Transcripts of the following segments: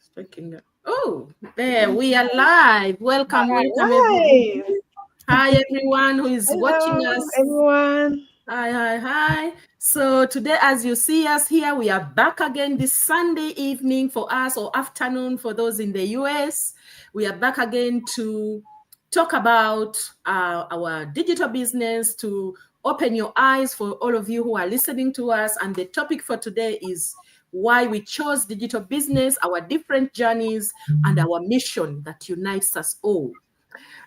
Speaking. Oh, there we are live. Welcome, welcome everybody. Hi. Hi everyone who is watching Hello, us. everyone. Hi, hi, hi. So today, as you see us here, we are back again this Sunday evening for us, or afternoon for those in the US. We are back again to talk about our digital business, to open your eyes for all of you who are listening to us. And the topic for today is why we chose digital business, our different journeys, and our mission that unites us all.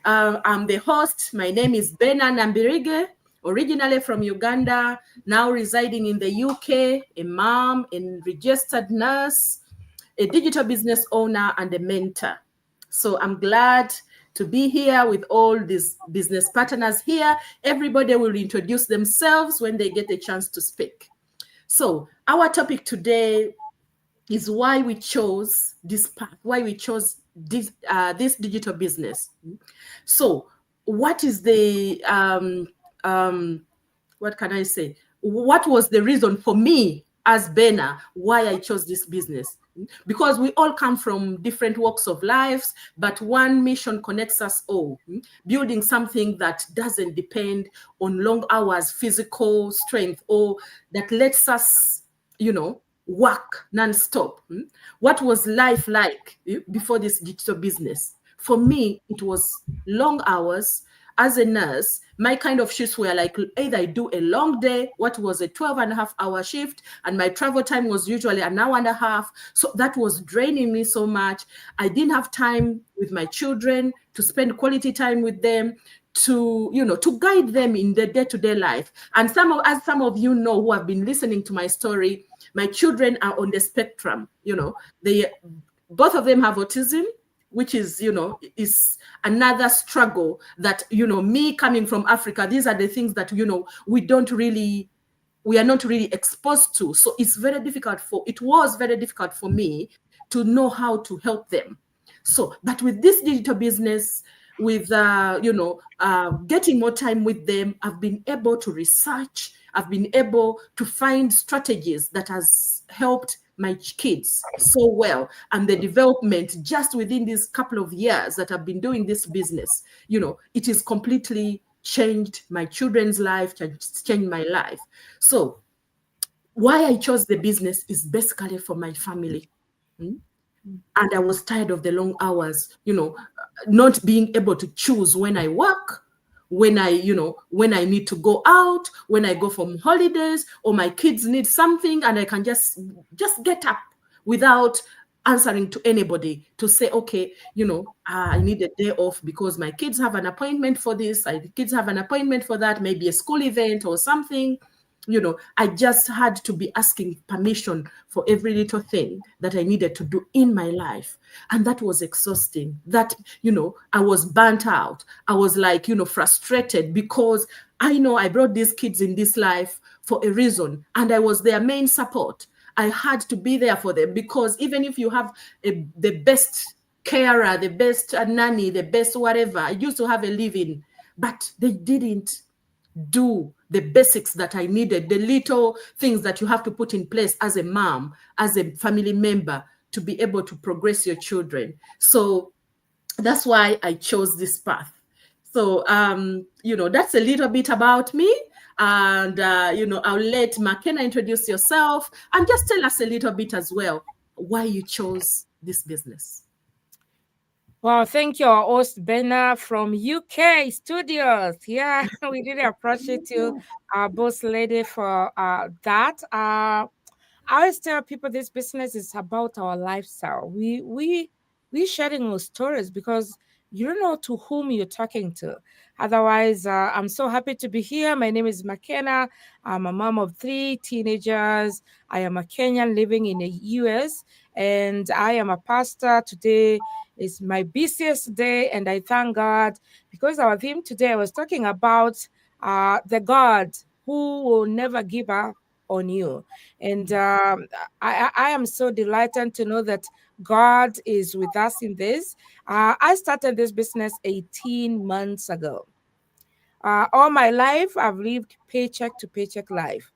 I'm the host. My name is Bena Nambirige, originally from Uganda, now residing in the UK, a mom, a registered nurse, a digital business owner, and a mentor. So I'm glad to be here with all these business partners here. Everybody will introduce themselves when they get a chance to speak. So our topic today is why we chose this path, why we chose this digital business. So, what is the what can I say? What was the reason for me as Bena why I chose this business? Because we all come from different walks of lives, but one mission connects us all. Building something that doesn't depend on long hours, physical strength, or that lets us, work non-stop. What was life like before this digital business? For me, it was long hours. As a nurse, my kind of shifts were like either I do a long day, what was a 12.5 hour shift, and my travel time was usually an hour and a half. So that was draining me so much. I didn't have time with my children to spend quality time with them, to guide them in the day-to-day life. And as some of you know who have been listening to my story, my children are on the spectrum. They both of them have autism, which is another struggle that, me coming from Africa, these are the things that, we are not really exposed to. So it was very difficult for me to know how to help them. So, but with this digital business, with getting more time with them, I've been able to research, I've been able to find strategies that has helped my kids so well, and the development just within these couple of years that I've been doing this business, it is completely changed my children's life, changed my life. So why I chose the business is basically for my family. And I was tired of the long hours, not being able to choose when I work, when I need to go out, when I go from holidays, or my kids need something, and I can just get up without answering to anybody to say, okay, I need a day off because my kids have an appointment for this, kids have an appointment for that, maybe a school event or something. I just had to be asking permission for every little thing that I needed to do in my life. And that was exhausting. That, I was burnt out. I was like, frustrated because I know I brought these kids in this life for a reason, and I was their main support. I had to be there for them because even if you have the best carer, the best nanny, the best whatever, I used to have a living, but they didn't do the basics that I needed, the little things that you have to put in place as a mom, as a family member, to be able to progress your children. So that's why I chose this path. So, that's a little bit about me. And, I'll let McKenna introduce yourself and just tell us a little bit as well why you chose this business. Well, thank you, our host Bena from UK studios. Yeah, we really appreciate you, boss lady, for that. I always tell people this business is about our lifestyle. We sharing our stories because you don't know to whom you're talking to. Otherwise, I'm so happy to be here. My name is McKenna. I'm a mom of 3 teenagers. I am a Kenyan living in the US, and I am a pastor. Today is my busiest day, and I thank God because our theme today I was talking about the God who will never give up on you. And I am so delighted to know that God is with us in this. I started this business 18 months ago. All my life, I've lived paycheck to paycheck life.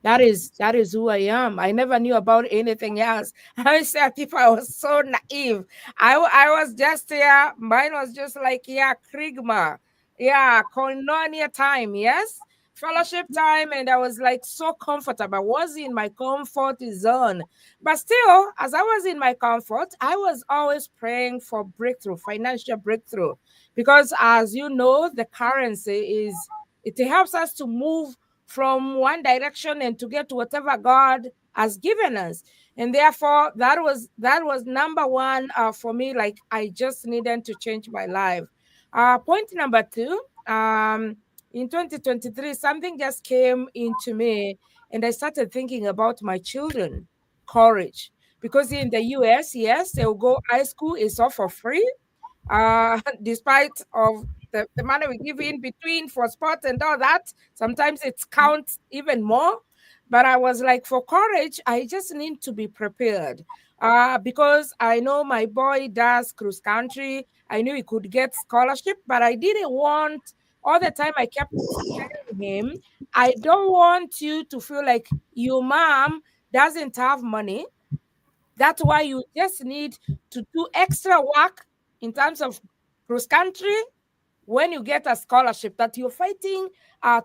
That is who I am. I never knew about anything else. I said people I was so naive. I was just mine was just like Krigma. Yeah, koinonia time, yes. Fellowship time, and I was like so comfortable. I was in my comfort zone. But still, as I was in my comfort, I was always praying for breakthrough, financial breakthrough. Because as you know, the currency is it helps us to move from one direction and to get to whatever God has given us. And therefore, that was number one for me. Like I just needed to change my life. Point number two. In 2023, something just came into me, and I started thinking about my children, courage. Because in the US, yes, they'll go high school is all for free, despite of the money we give in between for sports and all that. Sometimes it counts even more. But I was like, for courage, I just need to be prepared. Because I know my boy does cross country. I knew he could get scholarship, but I didn't want all the time I kept telling him, I don't want you to feel like your mom doesn't have money. That's why you just need to do extra work in terms of cross country when you get a scholarship, that you're fighting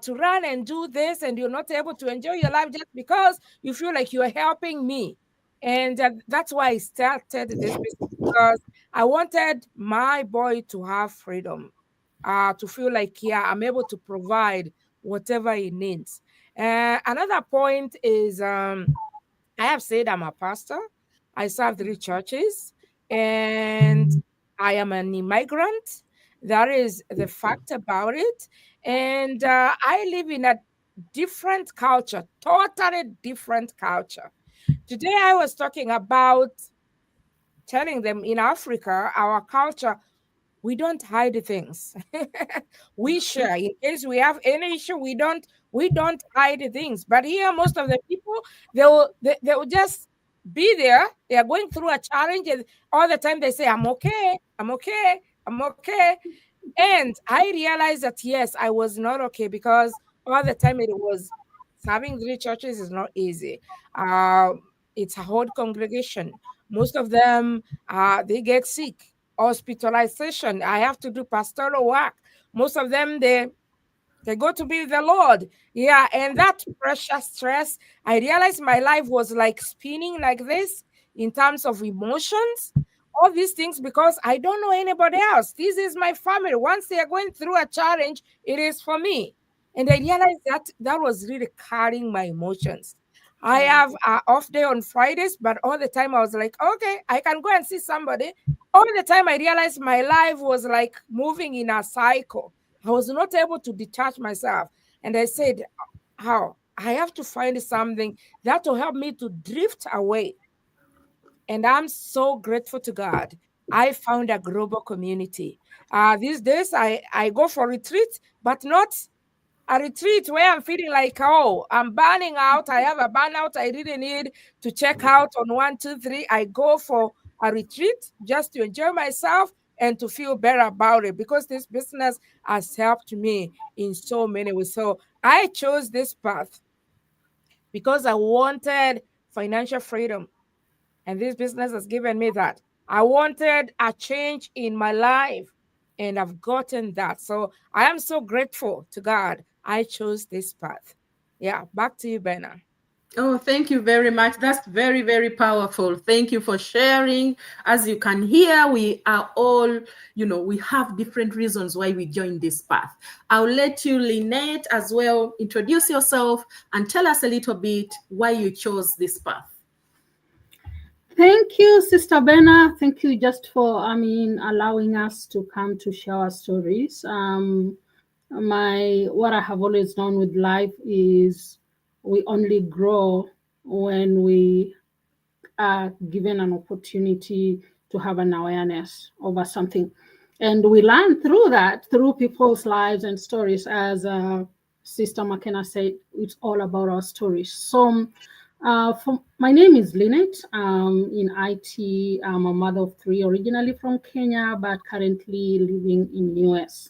to run and do this and you're not able to enjoy your life just because you feel like you're helping me. And that's why I started this business, because I wanted my boy to have freedom, to feel like, yeah, I'm able to provide whatever he needs. Another point is, I have said I'm a pastor. I serve three churches, and I am an immigrant. That is the fact about it. And I live in a different culture, totally different culture. Today, I was talking about telling them in Africa, our culture, we don't hide things. We share in case we have any issue. We don't hide things. But here, most of the people, they will just be there. They are going through a challenge, and all the time they say, I'm okay, I'm okay, I'm okay. And I realized that yes, I was not okay, because all the time it was serving three churches is not easy. It's a hard congregation. Most of them they get sick, hospitalization. I have to do pastoral work. Most of them they go to be with the Lord. Yeah, and that pressure, stress, I realized my life was like spinning like this in terms of emotions, all these things, because I don't know anybody else. This is my family. Once they are going through a challenge, it is for me. And I realized that that was really carrying my emotions. I have an off day on Fridays, but all the time I was like, okay, I can go and see somebody. All the time I realized my life was like moving in a cycle. I was not able to detach myself. And I said, how? I have to find something that will help me to drift away. And I'm so grateful to God. I found a global community. These days, I go for retreat, but not a retreat where I'm feeling like, oh, I'm burning out. I have a burnout. I really need to check out on 1, 2, 3. I go for a retreat just to enjoy myself and to feel better about it, because this business has helped me in so many ways. So I chose this path because I wanted financial freedom, and this business has given me that. I wanted a change in my life, and I've gotten that. So I am so grateful to God. I chose this path. Yeah, back to you, Benna. Oh, thank you very much. That's very, very powerful. Thank you for sharing. As you can hear, we are all, we have different reasons why we joined this path. I'll let you, Lynette, as well, introduce yourself and tell us a little bit why you chose this path. Thank you, Sister Benna. Thank you just for, allowing us to come to share our stories. What I have always known with life is we only grow when we are given an opportunity to have an awareness over something. And we learn through that, through people's lives and stories. As Sister McKenna said, it's all about our stories. So my name is Lynette. In IT, I'm a mother of three, originally from Kenya, but currently living in US.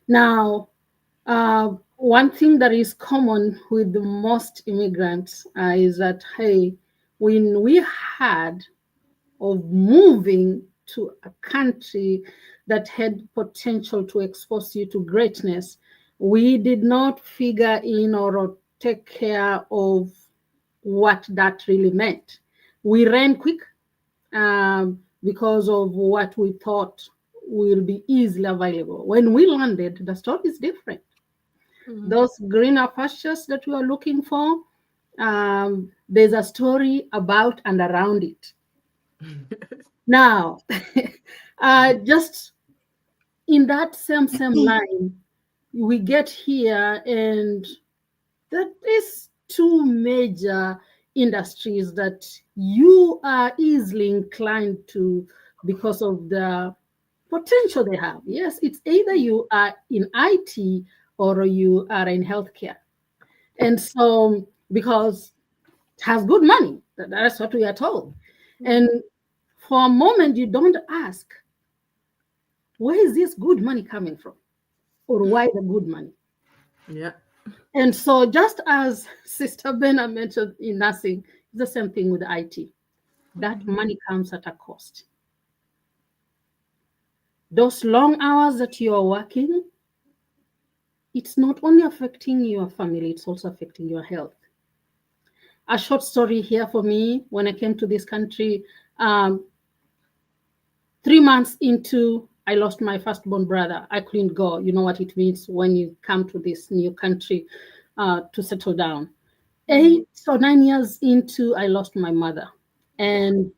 Now, One thing that is common with the most immigrants is that, hey, when we had of moving to a country that had potential to expose you to greatness, we did not figure in or take care of what that really meant. We ran quick because of what we thought will be easily available. When we landed, the story is different. Those greener pastures that we are looking for, there's a story about and around it. Now, just in that same line, we get here, and that is two major industries that you are easily inclined to because of the potential they have. Yes, it's either you are in IT or you are in healthcare. And so, because it has good money, that's what we are told. And for a moment, you don't ask, where is this good money coming from? Or why the good money? Yeah. And so, just as Sister Benna mentioned in nursing, it's the same thing with IT. That money comes at a cost. Those long hours that you are working, it's not only affecting your family, it's also affecting your health. A short story here for me, when I came to this country, 3 months into, I lost my firstborn brother. I couldn't go. You know what it means when you come to this new country to settle down. 8 or 9 years into, I lost my mother. And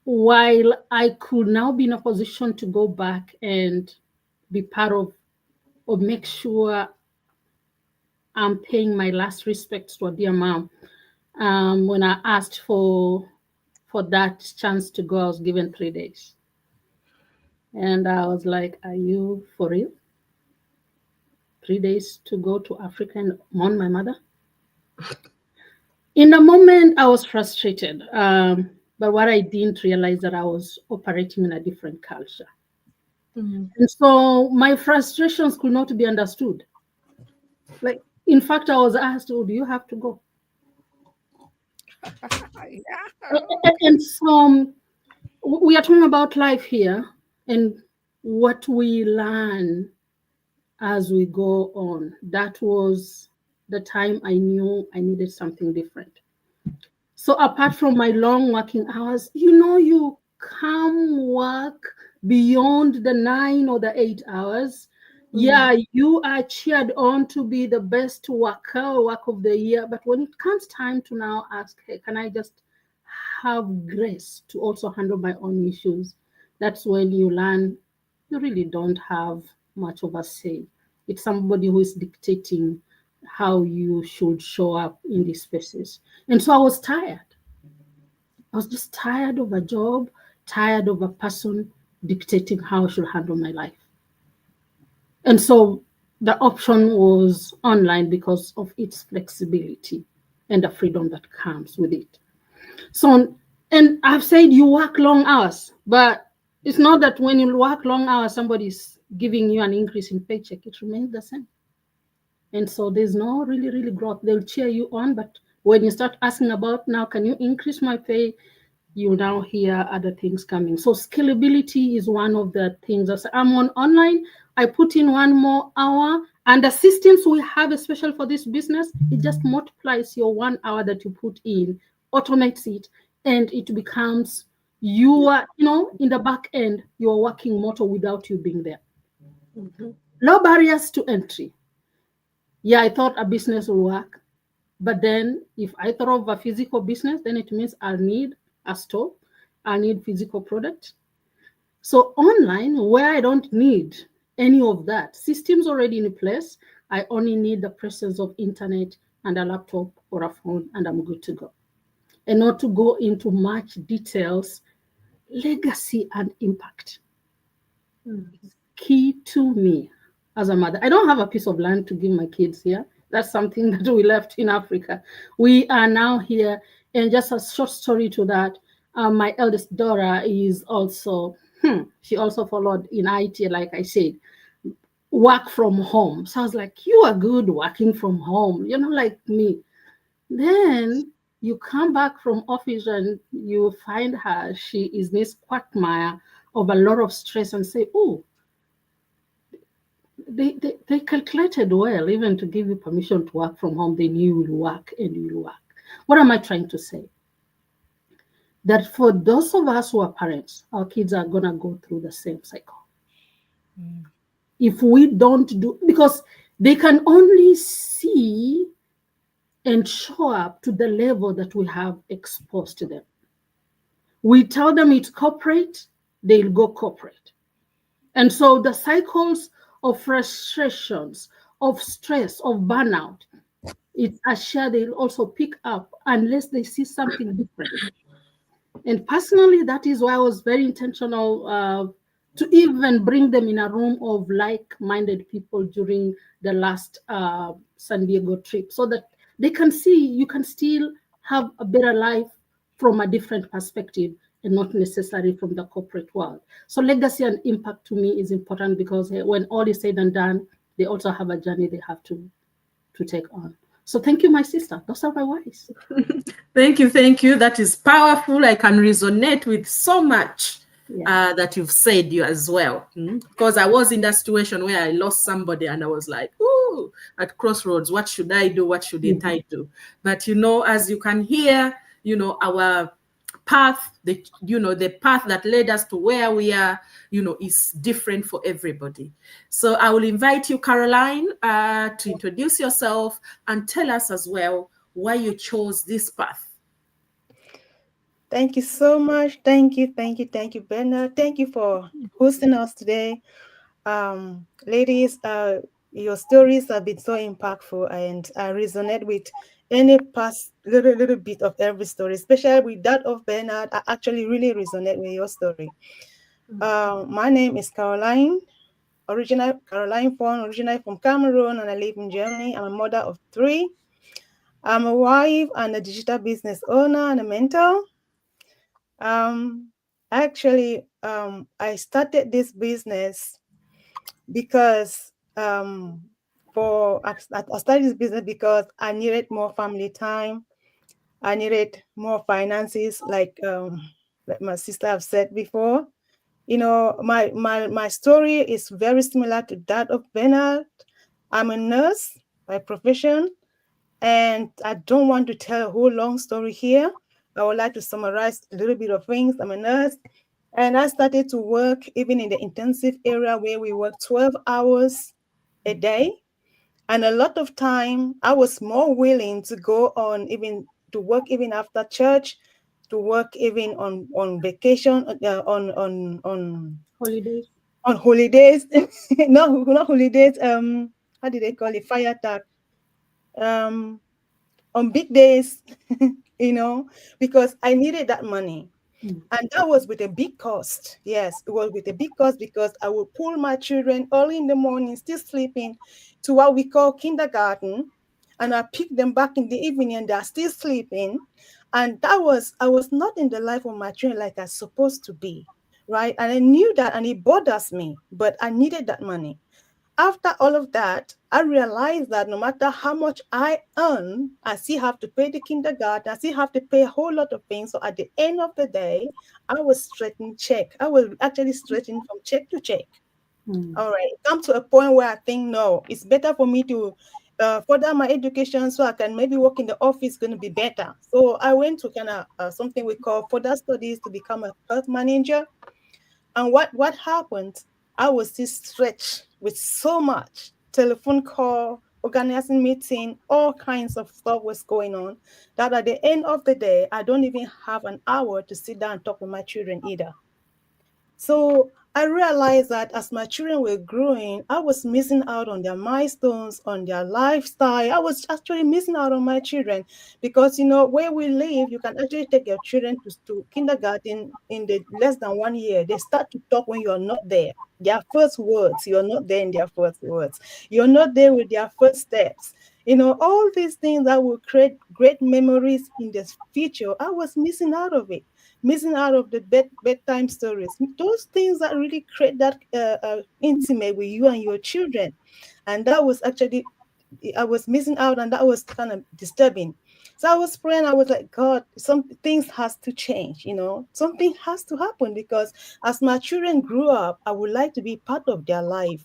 while I could now be in a position to go back and be part of, or make sure I'm paying my last respects to a dear mom, when I asked for that chance to go, I was given 3 days. And I was like, are you for real? 3 days to go to Africa and mourn my mother? In the moment, I was frustrated. But what I didn't realize that I was operating in a different culture. And so my frustrations could not be understood. Like, in fact, I was asked, oh, do you have to go? And so we are talking about life here and what we learn as we go on. That was the time I knew I needed something different. So apart from my long working hours, you come work beyond the 9 or the 8 hours. Yeah, you are cheered on to be the best work of the year. But when it comes time to now ask, hey, can I just have grace to also handle my own issues? That's when you learn you really don't have much of a say. It's somebody who is dictating how you should show up in these spaces. And so I was tired. I was just tired of a job, tired of a person dictating how I should handle my life. And so the option was online because of its flexibility and the freedom that comes with it. So, and I've said you work long hours, but it's not that when you work long hours, somebody's giving you an increase in paycheck. It remains the same. And so there's no really growth. They'll cheer you on, but when you start asking about, now, can you increase my pay? You now hear other things coming. So scalability is one of the things. As I'm on online, I put in 1 more hour, and the systems we have, especially for this business, it just multiplies your 1 hour that you put in, automates it, and it becomes you are, in the back end, you're working motor without you being there. Low barriers to entry. Yeah, I thought a business will work, but then if I thought of a physical business, then it means I need a store, I need physical product. So online, where I don't need any of that, systems already in place, I only need the presence of internet and a laptop or a phone, and I'm good to go. And not to go into much details, legacy and impact. It's key to me as a mother. I don't have a piece of land to give my kids here. That's something that we left in Africa. We are now here. And just a short story to that, my eldest daughter is also, she also followed in IT, like I said. work from home. So I was like, you are good working from home, like me. Then you come back from office and you find her, she is this quagmire of a lot of stress, and say, oh, they calculated well, even to give you permission to work from home. They knew you will work and you will work. What am I trying to say? That for those of us who are parents, our kids are going to go through the same cycle. If we don't do, because they can only see and show up to the level that we have exposed to them. We tell them it's corporate, they'll go corporate. And so the cycles of frustrations, of stress, of burnout, it's a share they'll also pick up unless they see something different. And personally, that is why I was very intentional to even bring them in a room of like-minded people during the last San Diego trip, so that they can see you can still have a better life from a different perspective and not necessarily from the corporate world. So legacy and impact to me is important, because when all is said and done, they also have a journey they have to take on. So thank you, my sister. Those are my words. Thank you. That is powerful. I can resonate with so much that you've said you as well. Because I was in that situation where I lost somebody and I was like, ooh, at crossroads, what should I do? What shouldn't I do? But, as you can hear, our path, the path that led us to where we are, is different for everybody. So I will invite you, Caroline, to introduce yourself and tell us as well why you chose this path. Thank you so much. Thank you, Bernard. Thank you for hosting us today. Ladies, your stories have been so impactful, and I resonate with any past little bit of every story, especially with that of Bernard. I actually really resonate with your story. My name is Caroline, Caroline Fon, originally from Cameroon, and I live in Germany. I'm a mother of 3. I'm a wife and a digital business owner and a mentor. Actually, I started this business because I started this business because I needed more family time. I needed more finances, like my sister have said before. My story is very similar to that of Bernard. I'm a nurse by profession, and I don't want to tell a whole long story here. I would like to summarize a little bit of things. I'm a nurse, and I started to work even in the intensive area where we work 12 hours a day. And a lot of time, I was more willing to go on even to work even after church, to work even on vacation, on Holidays. On holidays. No, not holidays. How did they call it? Fire tag. On big days, because I needed that money. And that was with a big cost. Yes, it was with a big cost, because I would pull my children early in the morning, still sleeping, to what we call kindergarten. And I pick them back in the evening and they're still sleeping. And I was not in the life of my children like I was supposed to be, right? And I knew that, and it bothers me, but I needed that money. After all of that, I realized that no matter how much I earn, I still have to pay the kindergarten. I still have to pay a whole lot of things. So at the end of the day, I was stretching check. I was actually stretching from check to check. All right. Come to a point where I think, no, it's better for me to further my education so I can maybe work in the office, going to be better. So I went to kind of something we call further studies to become a health manager. And what happened? I was still stretched with so much telephone call, organizing meeting, all kinds of stuff was going on, that at the end of the day, I don't even have an hour to sit down and talk with my children either. So I realized that as my children were growing, I was missing out on their milestones, on their lifestyle. I was actually missing out on my children, because, where we live, you can actually take your children to kindergarten in the less than 1 year. They start to talk when you're not there. Their first words, you're not there in their first words. You're not there with their first steps. all these things that will create great memories in the future. I was missing out of it, missing out of the bedtime stories, those things that really create that intimate with you and your children. And that was actually, I was missing out, and that was kind of disturbing. So I was praying. I was like, God, some things has to change. Something has to happen, because as my children grew up, I would like to be part of their life,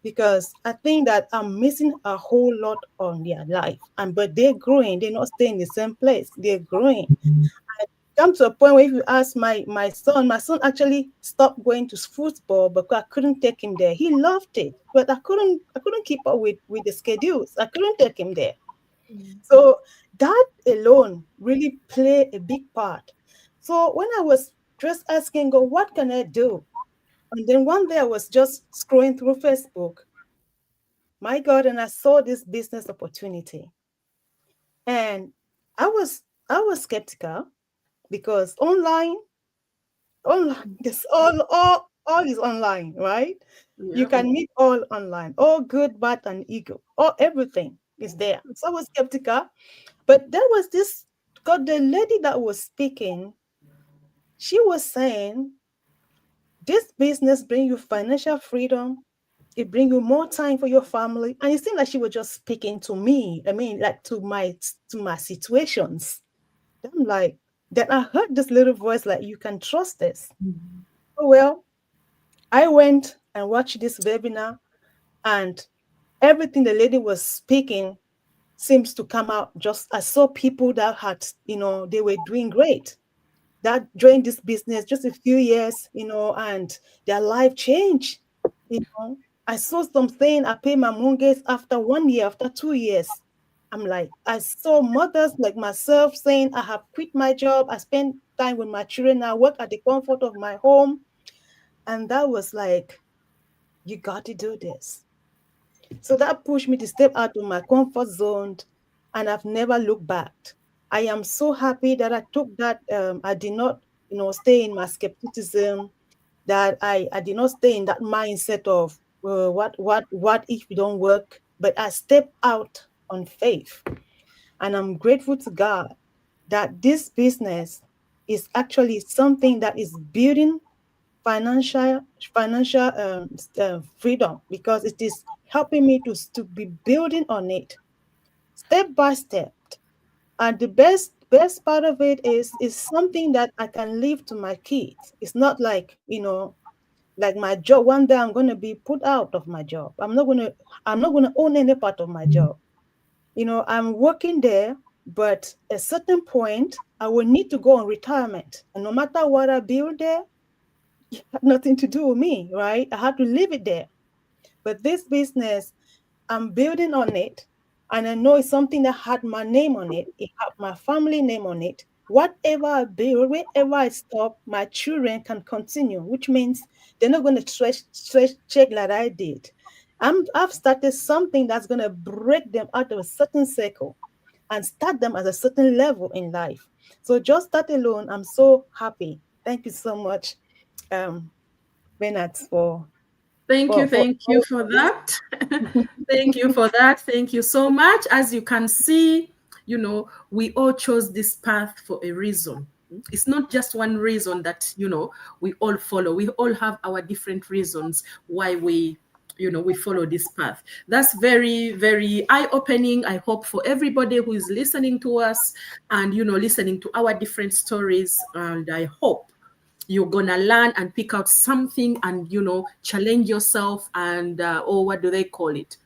because I think that I'm missing a whole lot on their life. But they're growing. They're not staying in the same place. They're growing. I come to a point where if you ask my son actually stopped going to football because I couldn't take him there. He loved it, but I couldn't keep up with the schedules. I couldn't take him there. So that alone really played a big part. So when I was just asking God, what can I do? And then one day I was just scrolling through Facebook, my God, and I saw this business opportunity. And I was skeptical, because online, this all is online, right? You can meet all online, all good, bad, and ego, all everything is there. So I was skeptical, but there was this God, the lady that was speaking, she was saying, this business bring you financial freedom. It bring you more time for your family. And it seemed like she was just speaking to me. I mean, like to my situations. I'm like, then I heard this little voice, like, you can trust this. Oh, well, I went and watched this webinar, and everything the lady was speaking seems to come out. Just I saw people that had, they were doing great, that joined this business just a few years, and their life changed. I saw something, I pay my mortgage after 1 year, after 2 years. I'm like, I saw mothers like myself saying, I have quit my job. I spend time with my children. I work at the comfort of my home. And that was like, you got to do this. So that pushed me to step out of my comfort zone, and I've never looked back. I am so happy that I took that. I did not, stay in my skepticism, that I did not stay in that mindset of what if it don't work, but I stepped out on faith. And I'm grateful to God that this business is actually something that is building financial freedom, because it is helping me to be building on it step by step. And the best part of it is something that I can leave to my kids. It's not like, like my job. One day I'm going to be put out of my job. I'm not going to own any part of my job. I'm working there, but at a certain point I will need to go on retirement. And no matter what I build there, it had nothing to do with me, right? I had to leave it there. But this business, I'm building on it. And I know it's something that had my name on it. It had my family name on it. Whatever I build, wherever I stop, my children can continue, which means they're not going to stretch check like I did. I've started something that's going to break them out of a certain circle and start them at a certain level in life. So just that alone, I'm so happy. Thank you so much, Bernard, for Thank you for that. Thank you for that. Thank you so much. As you can see, we all chose this path for a reason. It's not just one reason that, we all follow. We all have our different reasons why we follow this path. That's very, very eye-opening, I hope, for everybody who is listening to us and, listening to our different stories. And I hope you're gonna learn and pick out something and, challenge yourself and, what do they call it?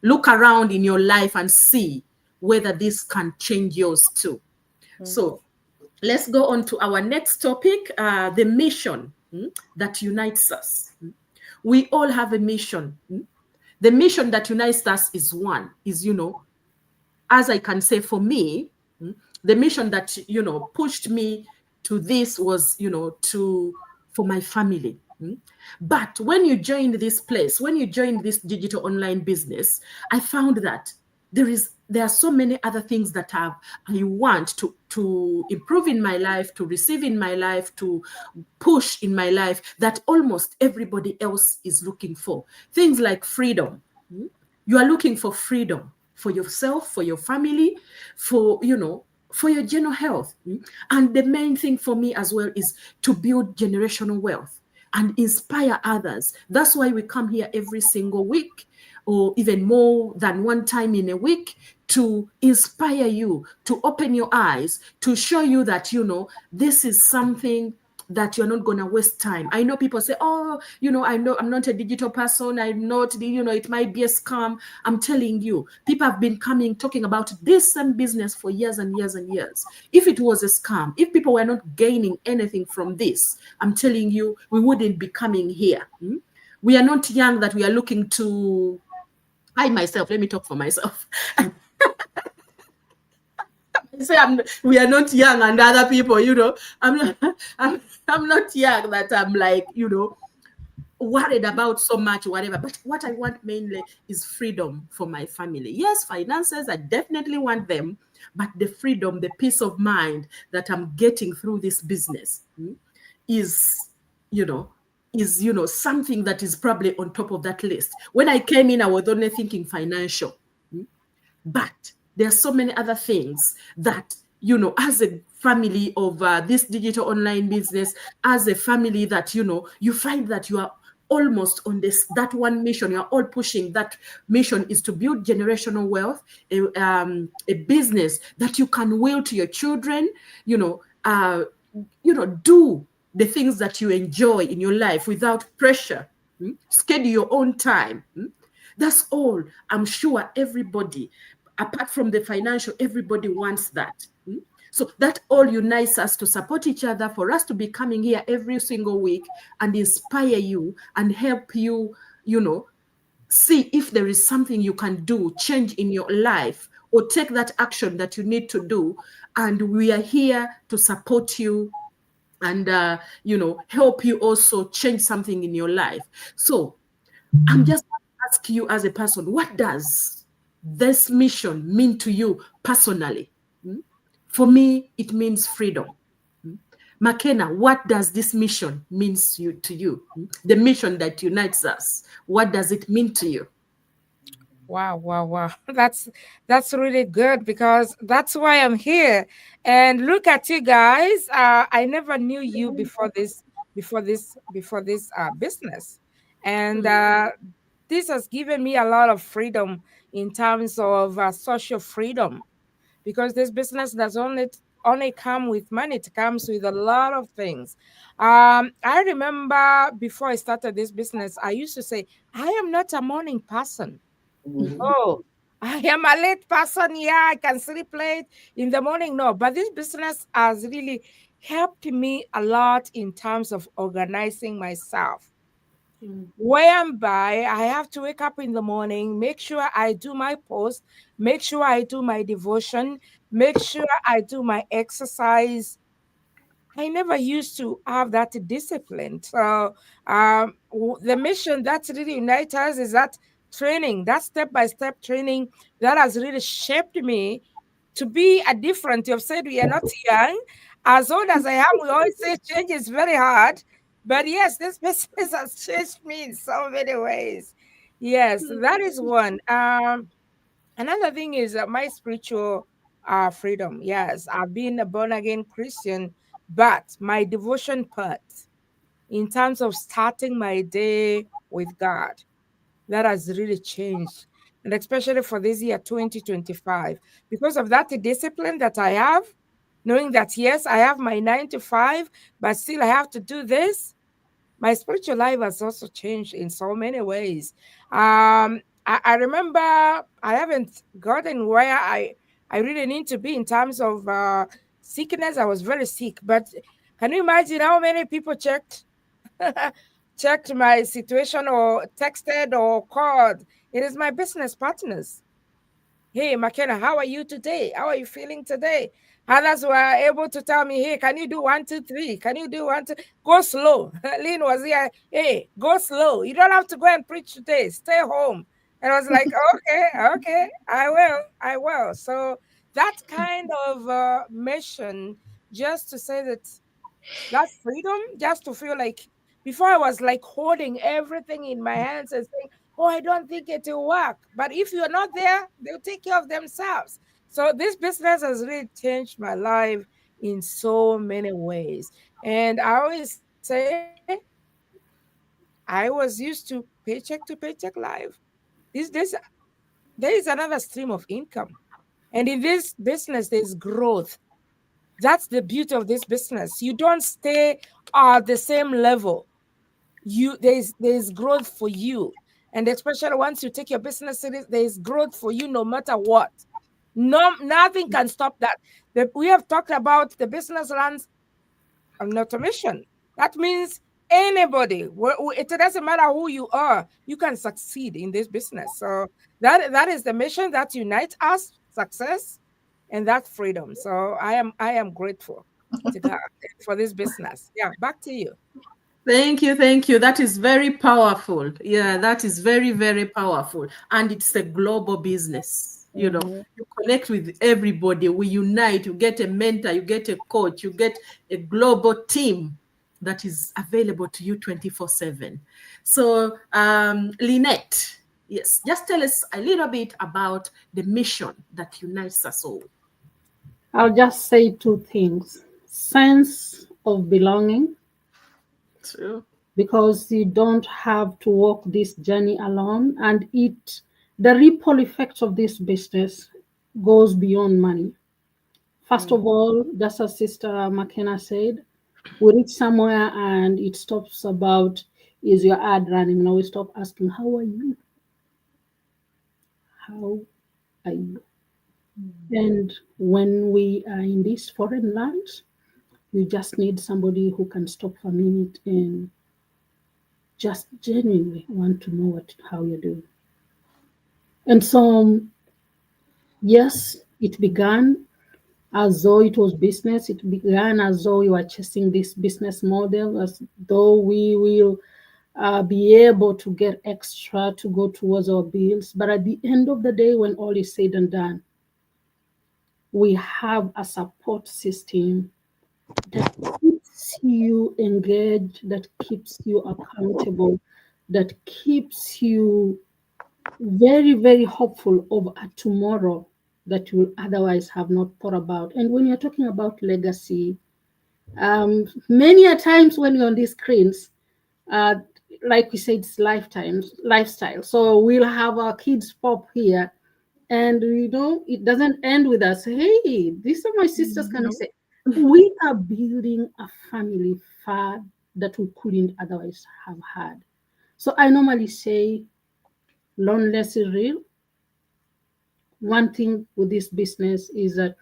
Look around in your life and see whether this can change yours too. So let's go on to our next topic, the mission that unites us. We all have a mission. The mission that unites us is one, as I can say for me, the mission that, pushed me to this was, for my family. But when you join this place, when you join this digital online business, I found that there are so many other things that I want to improve in my life, to receive in my life, to push in my life that almost everybody else is looking for. Things like freedom. You are looking for freedom. for yourself, for your family, for, for your general health. And the main thing for me as well is to build generational wealth and inspire others. That's why we come here every single week, or even more than one time in a week, to inspire you, to open your eyes, to show you that, this is something that you're not going to waste time. I know people say, oh, I know I'm not a digital person. I'm not, it might be a scam. I'm telling you, people have been talking about this same business for years and years and years. If it was a scam, if people were not gaining anything from this, I'm telling you, we wouldn't be coming here. We are not young that we are looking to, let me talk for myself. Say we are not young, and other people, I'm not young that I'm like, worried about so much, whatever. But what I want mainly is freedom for my family. Yes, finances, I definitely want them, but the freedom, the peace of mind that I'm getting through this business is something that is probably on top of that list. When I came in, I was only thinking financial, but there are so many other things that, as a family of this digital online business, as a family that, you find that you are almost on that one mission. You're all pushing that mission is to build generational wealth, a business that you can will to your children, do the things that you enjoy in your life without pressure. Schedule your own time. That's all. I'm sure everybody, apart from the financial, everybody wants that. So that all unites us to support each other, for us to be coming here every single week and inspire you and help you, see if there is something you can do, change in your life, or take that action that you need to do. And we are here to support you and, help you also change something in your life. So I'm just asking you as a person, what does this mission mean to you personally? For me, it means freedom. McKenna, what does this mission mean to you? The mission that unites us, what does it mean to you? Wow. That's really good, because that's why I'm here. And look at you guys. I never knew you before this business. And this has given me a lot of freedom in terms of social freedom, because this business does only come with money. It comes with a lot of things. I remember before I started this business, I used to say, I am not a morning person. Oh, I am a late person. Yeah, I can sleep late in the morning. No, but this business has really helped me a lot in terms of organizing myself. Whereby I have to wake up in the morning, make sure I do my post, make sure I do my devotion, make sure I do my exercise. I never used to have that discipline. So the mission that really unites us is that training, that step-by-step training that has really shaped me to be a different. You've said we are not young. As old as I am, we always say change is very hard. But yes, this business has changed me in so many ways. Yes, that is one. Another thing is my spiritual freedom. Yes, I've been a born again Christian, but my devotion part, in terms of starting my day with God, that has really changed. And especially for this year, 2025, because of that discipline that I have, knowing that, yes, I have my 9 to 5, but still I have to do this. My spiritual life has also changed in so many ways. I remember I haven't gotten where I really need to be in terms of sickness. I was very sick, but can you imagine how many people checked my situation, or texted or called? It is my business partners. Hey, McKenna, how are you today? How are you feeling today? Others were able to tell me, hey, can you do 1, 2, 3? Can you do 1, 2? Go slow. Lynn was here. Hey, go slow. You don't have to go and preach today. Stay home. And I was like, okay, I will. So that kind of mission, just to say that freedom, just to feel like, before I was like holding everything in my hands and saying, oh, I don't think it will work. But if you're not there, they'll take care of themselves. So this business has really changed my life in so many ways. And I always say, I was used to paycheck life. These days, there is another stream of income. And in this business, there's growth. That's the beauty of this business. You don't stay at the same level. There's growth for you. And especially once you take your business serious, there's growth for you no matter what. Nothing can stop that. We have talked about the business runs on automation. That means anybody, it doesn't matter who you are, you can succeed in this business. So that is the mission that unites us, success and that freedom. So I am grateful to God for this business. Yeah, back to you. Thank you, thank you. That is very powerful. Yeah, that is very, very powerful. And it's a global business. You know, you connect with everybody, we unite, you get a mentor, you get a coach, you get a global team that is available to you 24/7. So, Lynette, yes, just tell us a little bit about the mission that unites us all. I'll just say two things. Sense of belonging. True. Because you don't have to walk this journey alone, and the ripple effect of this business goes beyond money. First of all, just as Sister McKenna said, we reach somewhere and it stops about, is your ad running? Now we stop asking, how are you? How are you? And when we are in these foreign lands, you just need somebody who can stop for a minute and just genuinely want to know how you're doing. And so, yes, it began as though it was business. It began as though we were chasing this business model, as though we will be able to get extra to go towards our bills. But at the end of the day, when all is said and done, we have a support system that keeps you engaged, that keeps you accountable, that keeps you very, very hopeful of a tomorrow that you will otherwise have not thought about. And when you're talking about legacy, many a times when you're on these screens, like we said, it's lifestyle. So we'll have our kids pop here, and it doesn't end with us. Hey, these are my sisters. Can I say? We are building a family far that we couldn't otherwise have had. So I normally say, loneliness is real. One thing with this business is that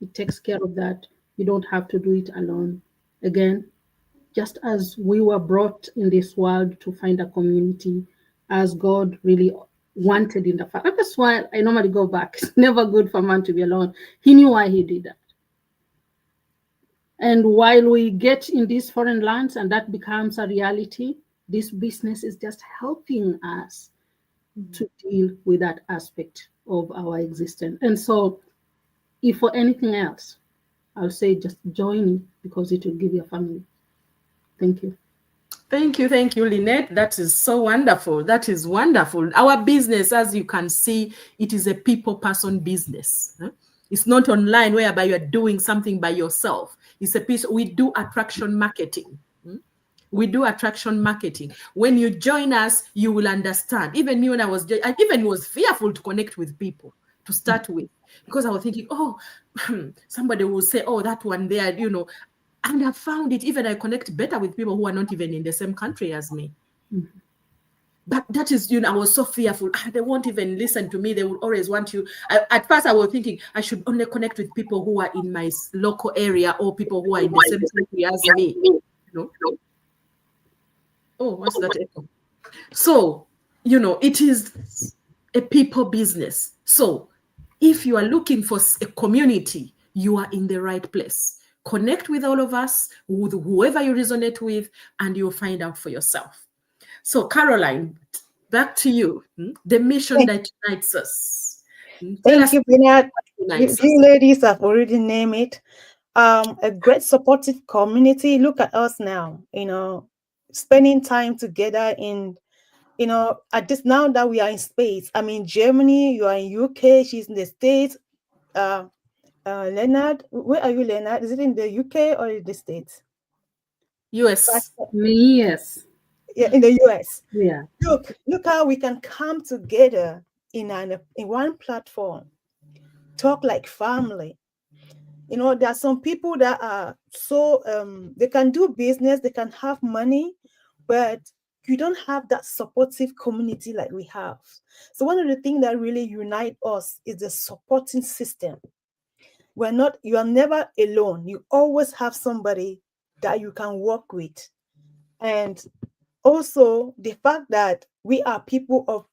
it takes care of that. You don't have to do it alone. Again, just as we were brought in this world to find a community, as God really wanted in the family. That's why I normally go back. It's never good for man to be alone. He knew why he did that. And while we get in these foreign lands and that becomes a reality, this business is just helping us to deal with that aspect of our existence. And so, if for anything else, I'll say just join it because it will give you a family. Thank you. Thank you, Lynette. That is so wonderful. That is wonderful. Our business, as you can see, it is a people-person business. It's not online whereby you're doing something by yourself. It's a piece. We do attraction marketing. We do attraction marketing. When you join us, you will understand. Even me, when I was fearful to connect with people to start with, because I was thinking, oh, somebody will say, oh, that one there, and I found it, even I connect better with people who are not even in the same country as me. Mm-hmm. But that is, I was so fearful. They won't even listen to me. They will always want you. At first, I was thinking I should only connect with people who are in my local area or people who are in the same country as me. Oh, what's that echo? So, it is a people business. So, if you are looking for a community, you are in the right place. Connect with all of us, with whoever you resonate with, and you'll find out for yourself. So, Caroline, back to you. The mission that unites us. Thank you, Bernard. You ladies have already named it. A great supportive community. Look at us now, spending time together in you know, at this now that we are in space, I'm in Germany, you are in UK, she's in the States. Leonard, where are you, Leonard? Is it in the UK or in the States? US. Yes. Yeah, in the US. Yeah. Look how we can come together in one platform, talk like family. You know, there are some people that are so they can do business, they can have money, but you don't have that supportive community like we have. So one of the things that really unite us is the supporting system. You are never alone. You always have somebody that you can work with. And also the fact that we are people of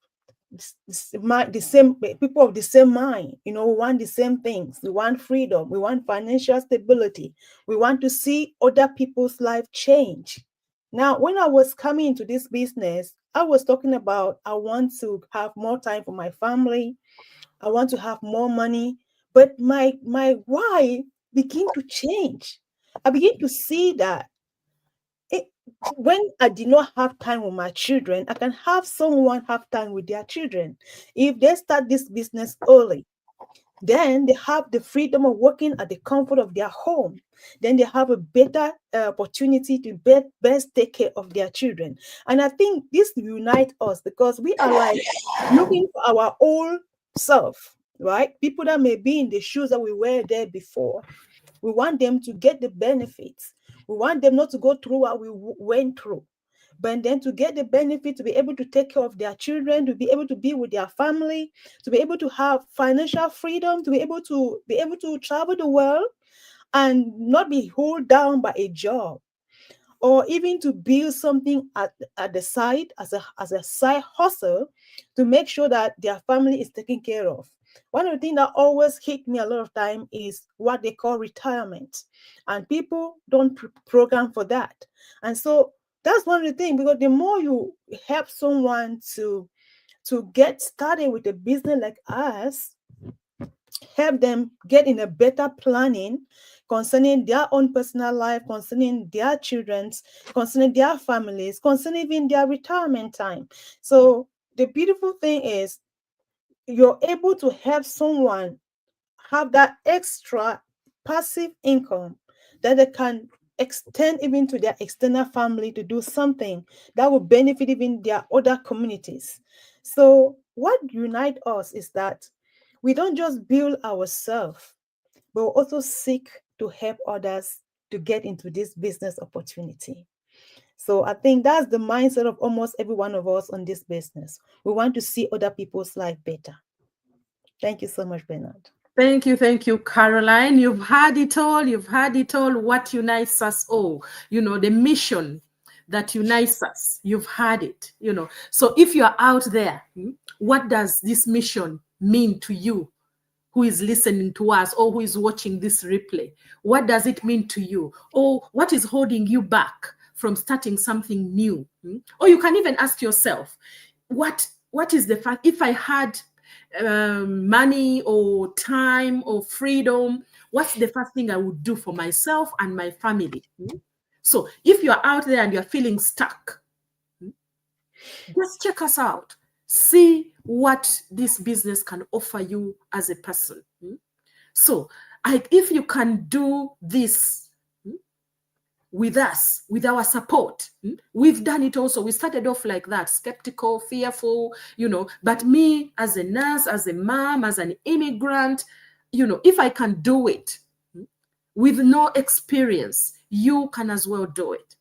the same people of the same mind. You know, we want the same things. We want freedom, we want financial stability, we want to see other people's life change. Now, when I was coming into this business, I was talking about I want to have more time for my family, I want to have more money, but my why began to change. I began to see that when I did not have time with my children, I can have someone have time with their children. If they start this business early, then they have the freedom of working at the comfort of their home. Then they have a better opportunity to best take care of their children. And I think this unites us because we are like looking for our own self, right? People that may be in the shoes that we were there before. We want them to get the benefits. We want them not to go through what we went through, but then to get the benefit, to be able to take care of their children, to be able to be with their family, to be able to have financial freedom, to be able to travel the world and not be held down by a job, or even to build something at the side as a side hustle to make sure that their family is taken care of. One of the things that always hit me a lot of time is what they call retirement, and people don't program for that. And so that's one of the things, because the more you help someone to get started with a business like us, help them get in a better planning concerning their own personal life, concerning their children's, concerning their families, concerning even their retirement time. So the beautiful thing is you're able to help someone have that extra passive income that they can extend even to their external family to do something that will benefit even their other communities. So what unites us is that we don't just build ourselves, but we also seek to help others to get into this business opportunity. So I think that's the mindset of almost every one of us on this business. We want to see other people's life better. Thank you so much, Bernard. Thank you, Caroline. You've had it all. You've had it all. What unites us all? You know, the mission that unites us. You've had it, you know. So if you're out there, what does this mission mean to you who is listening to us or who is watching this replay? What does it mean to you? Or what is holding you back from starting something new? Or you can even ask yourself, what is the fact, if I had money or time or freedom, what's the first thing I would do for myself and my family? So if you're out there and you're feeling stuck, just check us out. See what this business can offer you as a person. So if you can do this with us, with our support, we've done it also. We started off like that, skeptical, fearful, you know, but me as a nurse, as a mom, as an immigrant, you know, if I can do it with no experience, you can as well do it.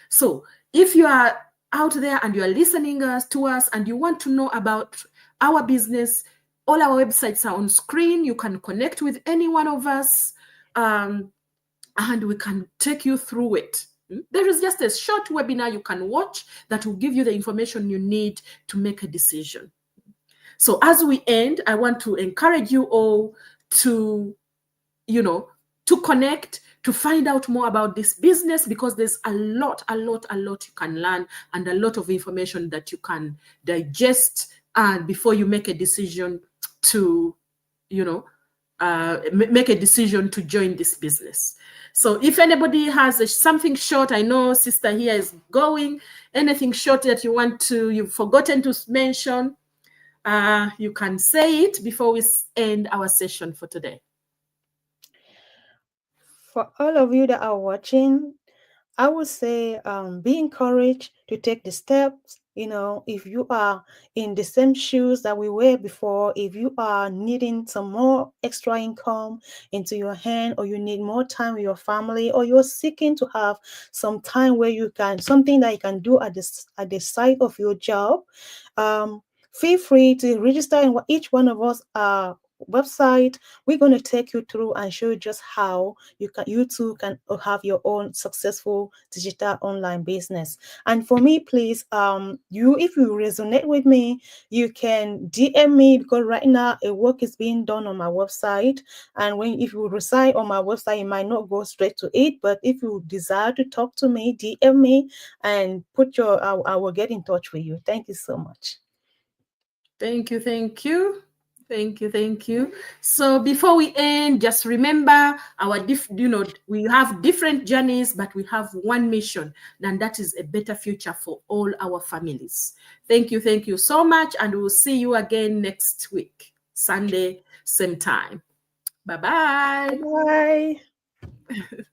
So if you are out there and you are listening to us and you want to know about our business, all our websites are on screen. You can connect with any one of us and we can take you through it. There is just a short webinar you can watch that will give you the information you need to make a decision. So as we end, I want to encourage you all to, you know, to connect, to find out more about this business, because there's a lot you can learn and a lot of information that you can digest and before you make a decision to, you know, make a decision to join this business. So if anybody has something short, I know sister here is going, anything short that you've forgotten to mention, you can say it before we end our session for today. For all of you that are watching, I would say be encouraged to take the steps. If you are in the same shoes that we were before, if you are needing some more extra income into your hand, or you need more time with your family, or you're seeking to have some time where you can, something that you can do at the side of your job, feel free to register in each one of us website. We're going to take you through and show you just how you too can have your own successful digital online business. And for me, please, if you resonate with me, you can DM me, because right now a work is being done on my website, and if you reside on my website, you might not go straight to it. But if you desire to talk to me, DM me and I will get in touch with you. Thank you so much. Thank you. So before we end, just remember we have different journeys, but we have one mission, and that is a better future for all our families. Thank you so much, and we'll see you again next week, Sunday, same time. Bye-bye. Bye.